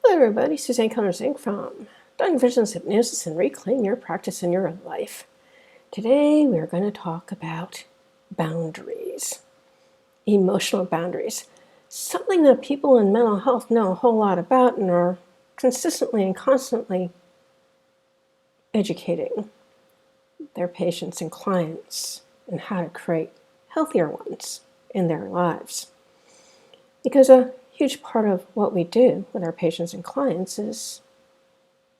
Hello everybody, Suzanne Connors-Inc. from Dying Visions, Hypnosis, and Reclaim Your Practice in Your Life. Today we are going to talk about boundaries, emotional boundaries, something that people in mental health know a whole lot about and are consistently and constantly educating their patients and clients on how to create healthier ones in their lives. Because a huge part of what we do with our patients and clients is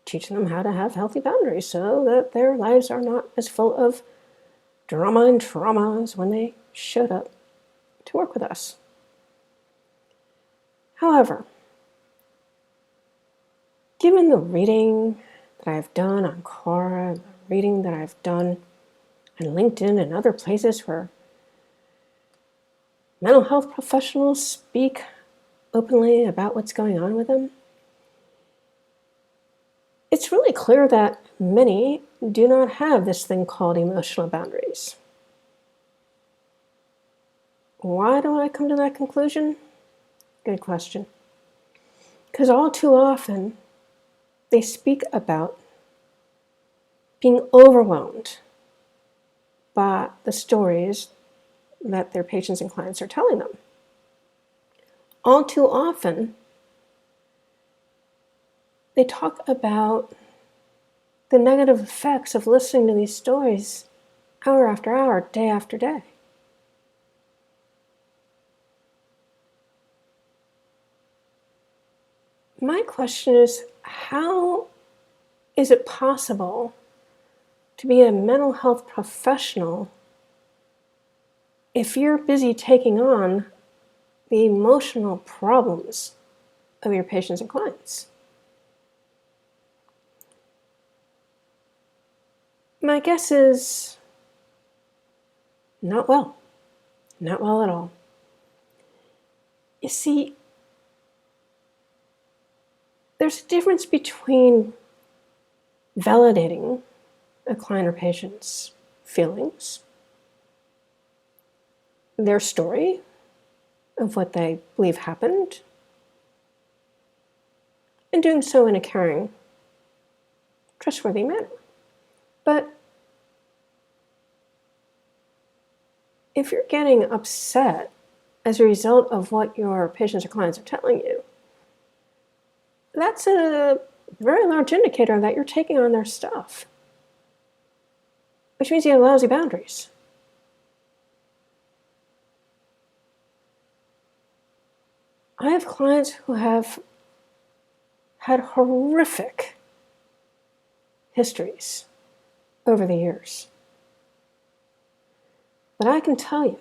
teaching them how to have healthy boundaries so that their lives are not as full of drama and trauma as when they showed up to work with us. However, given the reading that I've done on Quora, the reading that I've done on LinkedIn and other places where mental health professionals speak openly about what's going on with them, it's really clear that many do not have this thing called emotional boundaries. Why do I come to that conclusion? Good question. Because all too often, they speak about being overwhelmed by the stories that their patients and clients are telling them. All too often, they talk about the negative effects of listening to these stories hour after hour, day after day. My question is, how is it possible to be a mental health professional if you're busy taking on the emotional problems of your patients and clients? My guess is not well. Not well at all. You see, there's a difference between validating a client or patient's feelings, their story of what they believe happened, and doing so in a caring, trustworthy manner. But if you're getting upset as a result of what your patients or clients are telling you, that's a very large indicator that you're taking on their stuff, which means you have lousy boundaries. I have clients who have had horrific histories over the years. But I can tell you,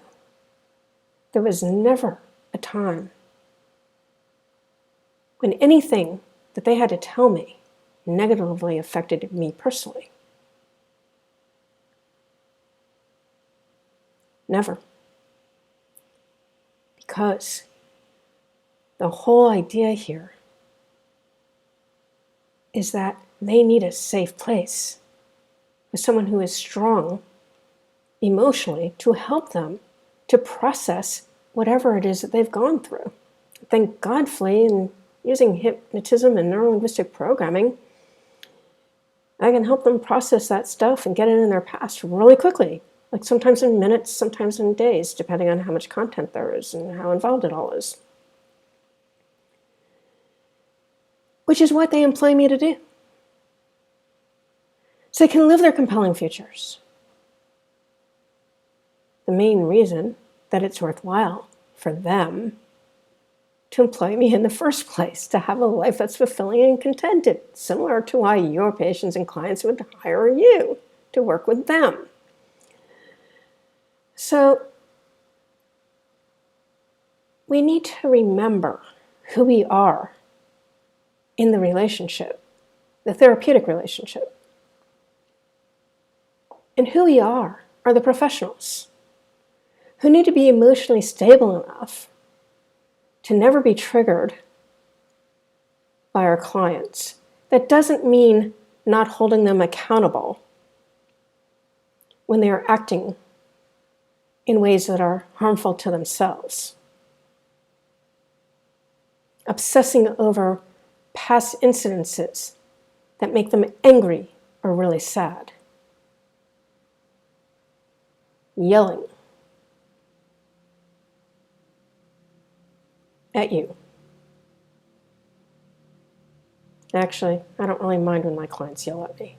there was never a time when anything that they had to tell me negatively affected me personally. Never. Because the whole idea here is that they need a safe place with someone who is strong emotionally to help them to process whatever it is that they've gone through. Thank God, in using hypnotism and neurolinguistic programming, I can help them process that stuff and get it in their past really quickly, like sometimes in minutes, sometimes in days, depending on how much content there is and how involved it all is. Which is what they employ me to do. So they can live their compelling futures. The main reason that it's worthwhile for them to employ me in the first place, to have a life that's fulfilling and contented, similar to why your patients and clients would hire you to work with them. So we need to remember who we are in the relationship, the therapeutic relationship. And who we are the professionals who need to be emotionally stable enough to never be triggered by our clients. That doesn't mean not holding them accountable when they are acting in ways that are harmful to themselves. Obsessing over past incidences that make them angry or really sad. Yelling at you. Actually, I don't really mind when my clients yell at me,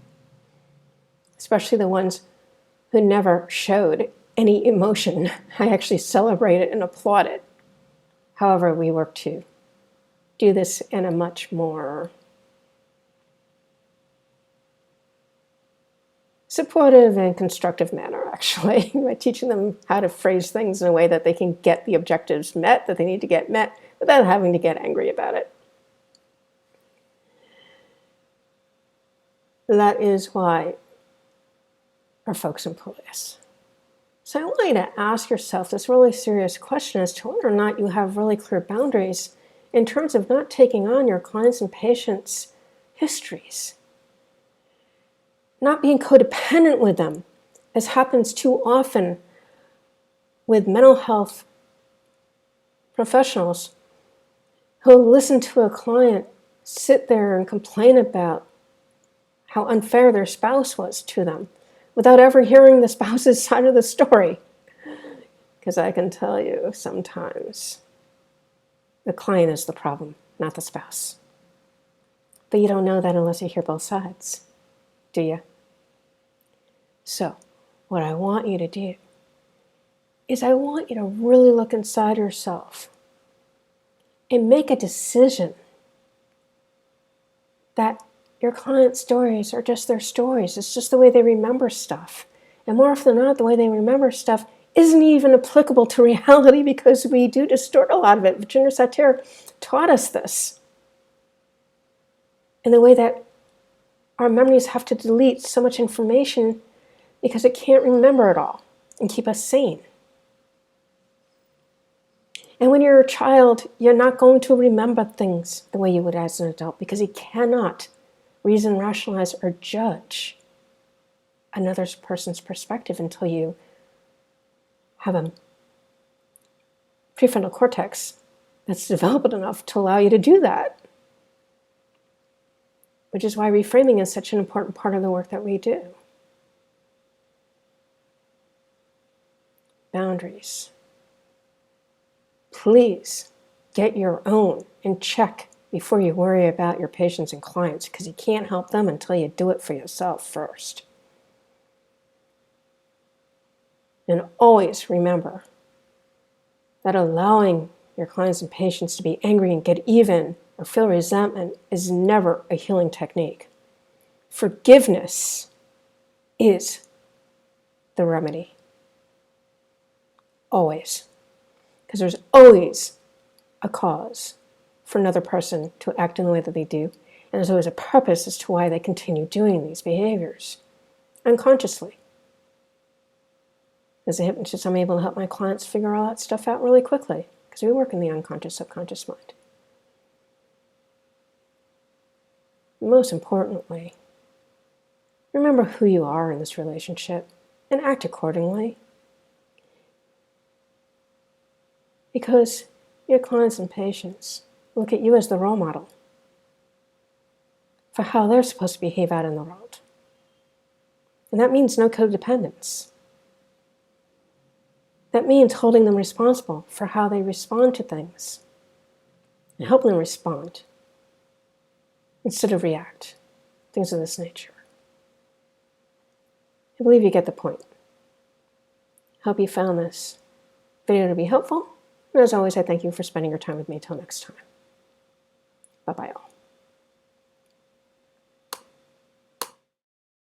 especially the ones who never showed any emotion. I actually celebrate it and applaud it. However, we work to do this in a much more supportive and constructive manner, actually, by teaching them how to phrase things in a way that they can get the objectives met that they need to get met without having to get angry about it. That is why our folks employ us. So I want you to ask yourself this really serious question as to whether or not you have really clear boundaries in terms of not taking on your clients' and patients' histories. Not being codependent with them, as happens too often with mental health professionals who listen to a client sit there and complain about how unfair their spouse was to them without ever hearing the spouse's side of the story. Because I can tell you sometimes the client is the problem, not the spouse. But you don't know that unless you hear both sides, do you? So, what I want you to do is I want you to really look inside yourself and make a decision that your clients' stories are just their stories. It's just the way they remember stuff. And more often than not, the way they remember stuff isn't even applicable to reality because we do distort a lot of it. Virginia Satir taught us this. And the way that our memories have to delete so much information because it can't remember it all and keep us sane. And when you're a child, you're not going to remember things the way you would as an adult because you cannot reason, rationalize, or judge another person's perspective until you have a prefrontal cortex that's developed enough to allow you to do that. Which is why reframing is such an important part of the work that we do. Boundaries. Please get your own in check before you worry about your patients and clients, because you can't help them until you do it for yourself first. And always remember that allowing your clients and patients to be angry and get even or feel resentment is never a healing technique. Forgiveness is the remedy. Always. Because there's always a cause for another person to act in the way that they do. And there's always a purpose as to why they continue doing these behaviors unconsciously. As a hypnotist, I'm able to help my clients figure all that stuff out really quickly because we work in the unconscious, subconscious mind. Most importantly, remember who you are in this relationship and act accordingly. Because your clients and patients look at you as the role model for how they're supposed to behave out in the world. And that means no codependence. That means holding them responsible for how they respond to things and helping them respond instead of react. Things of this nature. I believe you get the point. Hope you found this video to be helpful. And as always, I thank you for spending your time with me. Till next time. Bye-bye all.